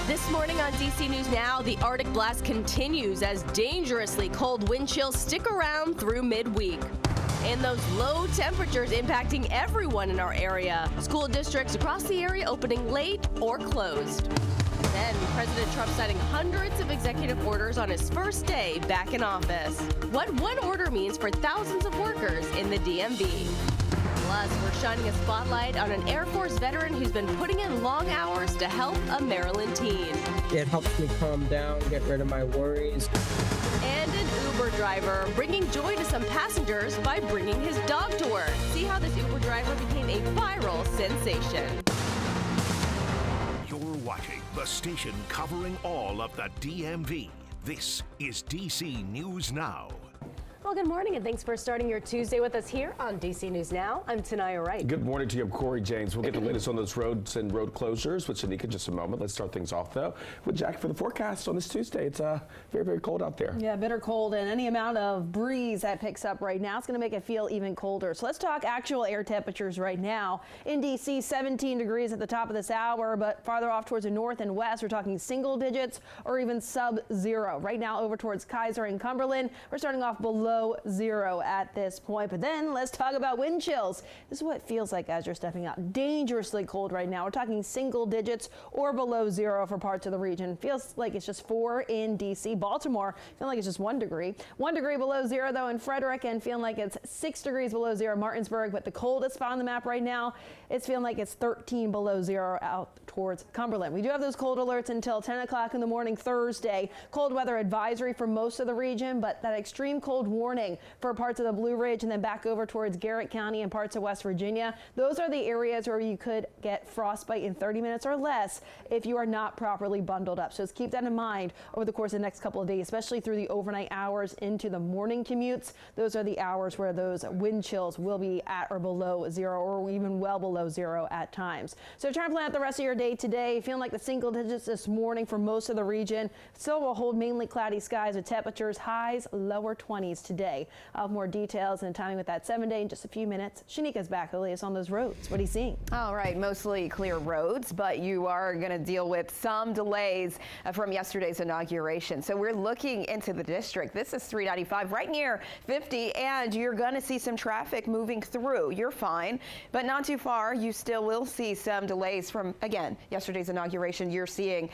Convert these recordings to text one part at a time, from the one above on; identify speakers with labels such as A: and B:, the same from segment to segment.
A: This morning on DC News Now, the Arctic blast continues as dangerously cold wind chills stick around through midweek. And those low temperatures impacting everyone in our area. School districts across the area opening late or closed. Then President Trump signing hundreds of executive orders on his first day back in office. What one order means for thousands of workers in the DMV. Plus, we're shining a spotlight on an Air Force veteran who's been putting in long hours to help a Maryland teen.
B: It helps me calm down, get rid of my worries.
A: And an Uber driver bringing joy to some passengers by bringing his dog to work. See how this Uber driver became a viral sensation.
C: You're watching the station covering all of the DMV. This is DC News Now.
A: Well, good morning, and thanks for starting your Tuesday with us here on DC News Now. I'm Tanaya Wright.
D: Good morning to you. I'm Corey James. We'll get the latest on those roads and road closures with Shanika in just a moment. Let's start things off, though, with Jack for the forecast on this Tuesday. It's very, very cold out there.
E: Yeah, bitter cold, and any amount of breeze that picks up right now, it's going to make it feel even colder. So let's talk actual air temperatures right now. In D.C., 17 degrees at the top of this hour, but farther off towards the north and west, we're talking single digits or even sub-zero. Right now, over towards Kaiser and Cumberland, we're starting off below zero at this point. But then let's talk about wind chills. This is what it feels like as you're stepping out. Dangerously cold right now. We're talking single digits or below zero for parts of the region. Feels like it's just 4 in DC. Baltimore, feeling like it's just 1 degree. 1 degree below zero, though, in Frederick, and feeling like it's 6 degrees below zero Martinsburg. But the coldest spot on the map right now, it's feeling like it's 13 below zero out towards Cumberland. We do have those cold alerts until 10 o'clock in the morning Thursday. Cold weather advisory for most of the region, but that extreme cold warning for parts of the Blue Ridge and then back over towards Garrett County and parts of West Virginia. Those are the areas where you could get frostbite in 30 minutes or less if you are not properly bundled up. So just keep that in mind over the course of the next couple of days, especially through the overnight hours into the morning commutes. Those are the hours where those wind chills will be at or below zero or even well below zero at times. So try and plan out the rest of your day today. Feeling like the single digits this morning for most of the region. Still will hold mainly cloudy skies with temperatures highs lower 20s today. I'll have more details and timing with that 7-day in just a few minutes. Shanika's back. The latest on those roads. What are you seeing?
F: All right, mostly clear roads, but you are going to deal with some delays from yesterday's inauguration. So we're looking into the district. This is 395 right near 50, and you're going to see some traffic moving through. You're fine, but not too far. You still will see some delays from, again, yesterday's inauguration. You're seeing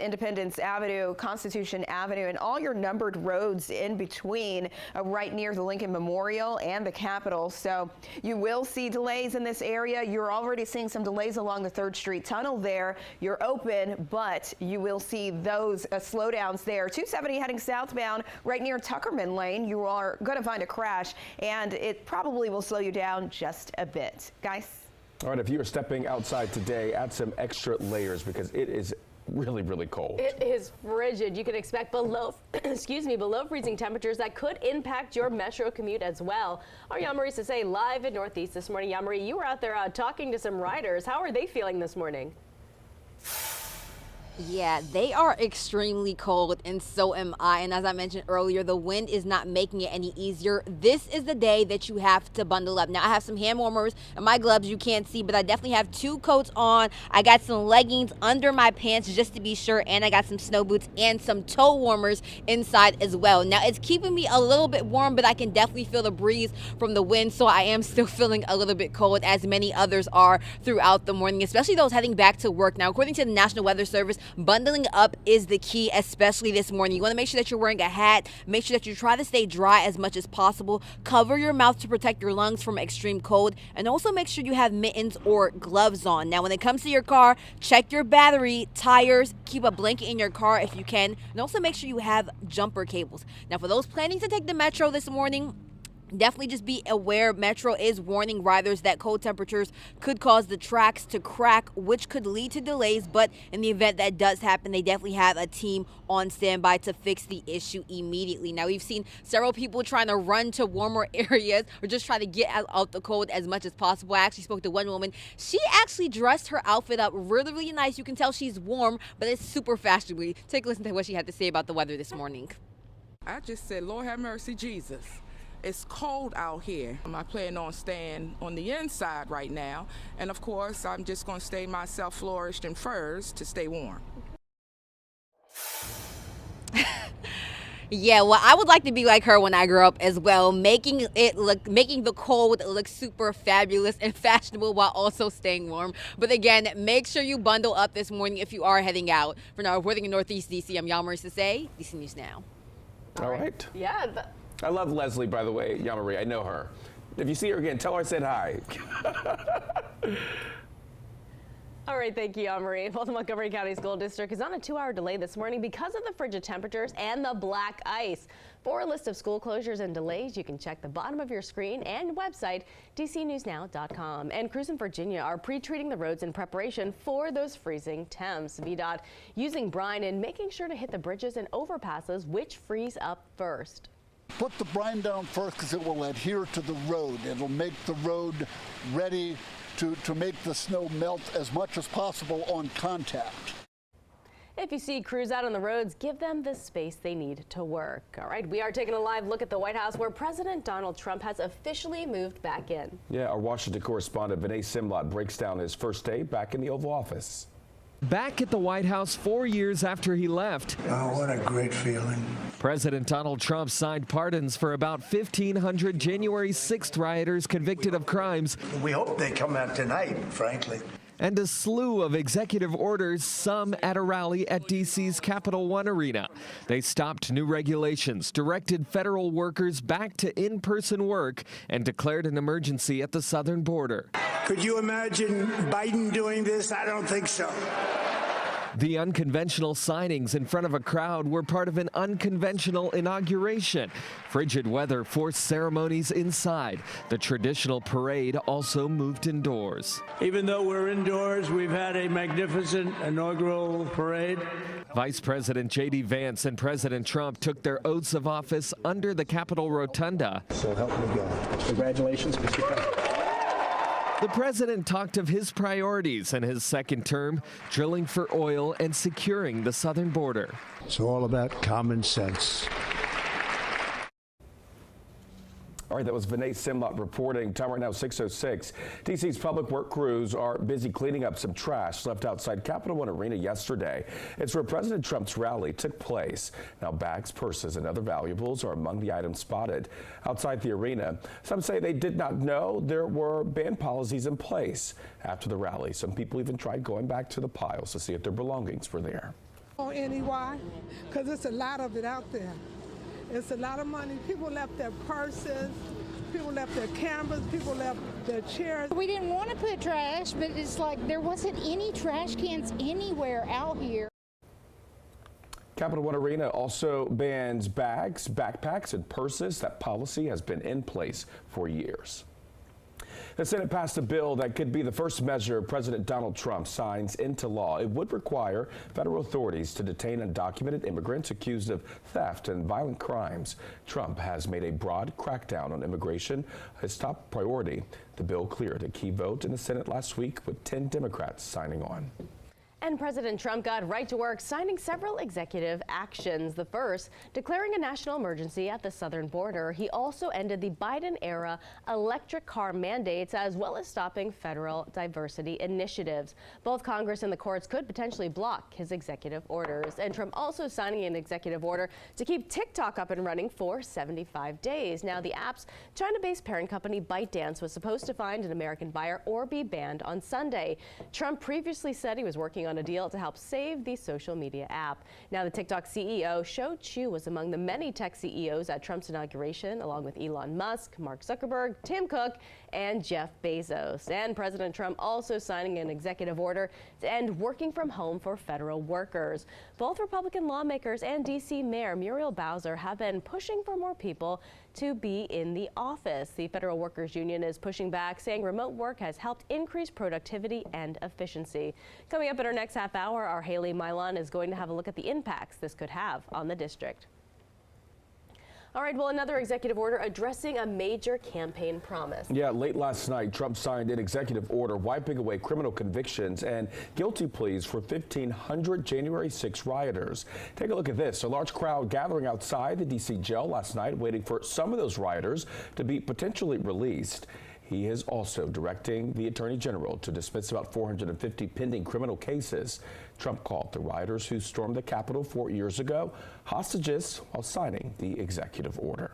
F: Independence Avenue, Constitution Avenue, and all your numbered roads in between right near the Lincoln Memorial and the Capitol. So you will see delays in this area. You're already seeing some delays along the 3rd Street Tunnel there. You're open, but you will see those slowdowns there. 270 heading southbound right near Tuckerman Lane. You are going to find a crash, and it probably will slow you down just a bit. Guys?
D: All right, if you are stepping outside today, add some extra layers because it is really, really cold.
A: It is frigid. You can expect below, below freezing temperatures that could impact your metro commute as well. Our Yamarisa Say live in Northeast this morning. Yamari, you were out there talking to some riders. How are they feeling this morning?
G: Yeah, they are extremely cold, and so am I. And as I mentioned earlier, the wind is not making it any easier. This is the day that you have to bundle up. Now, I have some hand warmers and my gloves you can't see, but I definitely have 2 coats on. I got some leggings under my pants just to be sure, and I got some snow boots and some toe warmers inside as well. Now, it's keeping me a little bit warm, but I can definitely feel the breeze from the wind, so I am still feeling a little bit cold, as many others are throughout the morning, especially those heading back to work. Now, according to the National Weather Service, bundling up is the key, especially this morning. You want to make sure that you're wearing a hat. Make sure that you try to stay dry as much as possible. Cover your mouth to protect your lungs from extreme cold. And also make sure you have mittens or gloves on. Now, when it comes to your car, check your battery, tires, keep a blanket in your car if you can. And also make sure you have jumper cables. Now, for those planning to take the metro this morning, definitely just be aware. Metro is warning riders that cold temperatures could cause the tracks to crack, which could lead to delays. But in the event that does happen, they definitely have a team on standby to fix the issue immediately. Now, we've seen several people trying to run to warmer areas or just try to get out the cold as much as possible. I actually spoke to one woman. She actually dressed her outfit up really, really nice. You can tell she's warm, but it's super fashionable. Take a listen to what she had to say about the weather this morning.
H: I just said, Lord have mercy, Jesus. It's cold out here. I plan on staying on the inside right now. And of course, I'm just going to stay myself flourished in furs to stay warm.
G: Yeah, well, I would like to be like her when I grow up as well, making the cold look super fabulous and fashionable while also staying warm. But again, make sure you bundle up this morning if you are heading out. For now, reporting in Northeast DC, I'm Yamarie Sase, DC News Now.
D: All right.
A: Yeah.
D: I love Leslie, by the way, Yamarie. I know her. If you see her again, tell her I said hi.
A: All right, thank you, Anne-Marie. Well, the Montgomery County School District is on a 2-hour delay this morning because of the frigid temperatures and the black ice. For a list of school closures and delays, you can check the bottom of your screen and website, dcnewsnow.com. And crews in Virginia are pre-treating the roads in preparation for those freezing temps. VDOT using brine and making sure to hit the bridges and overpasses, which freeze up first.
I: Put the brine down first because it will adhere to the road. It'll make the road ready to make the snow melt as much as possible on contact.
A: If you see crews out on the roads, give them the space they need to work. All right, we are taking a live look at the White House where President Donald Trump has officially moved back in.
D: Yeah, our Washington correspondent Vinay Simlot breaks down his first day back in the Oval Office.
J: Back at the White House 4 years after he left.
K: Oh, what a great feeling.
J: President Donald Trump signed pardons for about 1,500 January 6th rioters convicted of crimes.
K: We hope they come out tonight, frankly.
J: And a slew of executive orders, some at a rally at D.C.'s Capital One Arena. They stopped new regulations, directed federal workers back to in-person work, and declared an emergency at the southern border.
K: Could you imagine Biden doing this? I don't think so.
J: The unconventional signings in front of a crowd were part of an unconventional inauguration. Frigid weather forced ceremonies inside. The traditional parade also moved indoors.
L: Even though we're indoors, we've had a magnificent inaugural parade.
J: Vice President J.D. Vance and President Trump took their oaths of office under the Capitol Rotunda.
K: So help me God. Congratulations, Mr. President.
J: The president talked of his priorities in his second term, drilling for oil and securing the southern border.
K: It's all about common sense.
D: All right, that was Vinay Simlot reporting. Time right now, 6:06. D.C.'s public work crews are busy cleaning up some trash left outside Capital One Arena yesterday. It's where President Trump's rally took place. Now, bags, purses, and other valuables are among the items spotted outside the arena. Some say they did not know there were ban policies in place after the rally. Some people even tried going back to the piles to see if their belongings were there.
M: NEY, because it's a lot of it out there. It's a lot of money. People left their purses, people left their cameras, people left their chairs.
N: We didn't want to put trash, but it's like there wasn't any trash cans anywhere out here.
D: Capital One Arena also bans bags, backpacks, and purses. That policy has been in place for years. The Senate passed a bill that could be the first measure President Donald Trump signs into law. It would require federal authorities to detain undocumented immigrants accused of theft and violent crimes. Trump has made a broad crackdown on immigration his top priority. The bill cleared a key vote in the Senate last week with 10 Democrats signing on.
A: And President Trump got right to work signing several executive actions. The first, declaring a national emergency at the southern border. He also ended the Biden-era electric car mandates, as well as stopping federal diversity initiatives. Both Congress and the courts could potentially block his executive orders. And Trump also signing an executive order to keep TikTok up and running for 75 days. Now, the app's China-based parent company ByteDance was supposed to find an American buyer or be banned on Sunday. Trump previously said he was working on a deal to help save the social media app. Now, the TikTok CEO, Shou Chew, was among the many tech CEOs at Trump's inauguration, along with Elon Musk, Mark Zuckerberg, Tim Cook, and Jeff Bezos. And President Trump also signing an executive order to end working from home for federal workers. Both Republican lawmakers and D.C. Mayor Muriel Bowser have been pushing for more people to be in the office. The Federal Workers Union is pushing back, saying remote work has helped increase productivity and efficiency. Coming up in our next half hour, our Haley Milan is going to have a look at the impacts this could have on the district. All right, well, another executive order addressing a major campaign promise.
D: Yeah, late last night, Trump signed an executive order wiping away criminal convictions and guilty pleas for 1,500 January 6 rioters. Take a look at this. A large crowd gathering outside the D.C. jail last night, waiting for some of those rioters to be potentially released. He is also directing the Attorney General to dismiss about 450 pending criminal cases. Trump called the rioters who stormed the Capitol 4 years ago hostages while signing the executive order.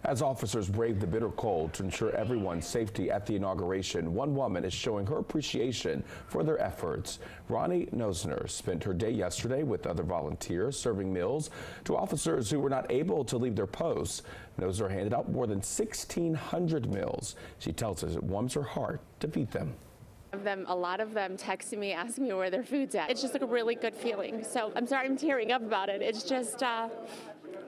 D: As officers brave the bitter cold to ensure everyone's safety at the inauguration, one woman is showing her appreciation for their efforts. Ronnie Nosner spent her day yesterday with other volunteers serving meals to officers who were not able to leave their posts. Nosner handed out more than 1,600 meals. She tells us it warms her heart to feed them.
O: A lot of them texting me, asking me where their food's at. It's just like a really good feeling. So I'm sorry I'm tearing up about it. It's just, I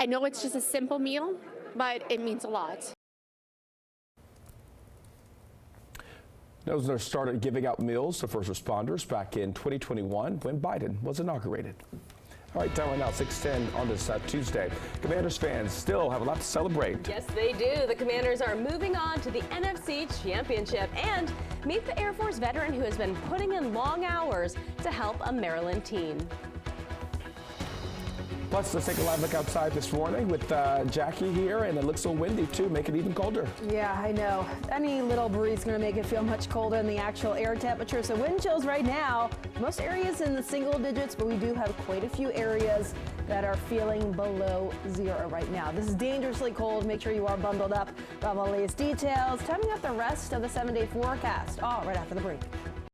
O: know it's just a simple meal, but it means a lot.
D: Nosner started giving out meals to first responders back in 2021 when Biden was inaugurated. All right, time right now, 6:10 on this Tuesday. Commanders fans still have a lot to celebrate.
A: Yes, they do. The Commanders are moving on to the NFC Championship and meet the Air Force veteran who has been putting in long hours to help a Maryland team.
D: Plus, let's take a live look outside this morning with Jackie here, and it looks a little windy too, making it even colder.
E: Yeah, I know. Any little breeze is going to make it feel much colder than the actual air temperature. So wind chills right now, most areas in the single digits, but we do have quite a few areas that are feeling below zero right now. This is dangerously cold. Make sure you are bundled up. We'll have all the latest details, timing up the rest of the 7-day forecast, all right after the break.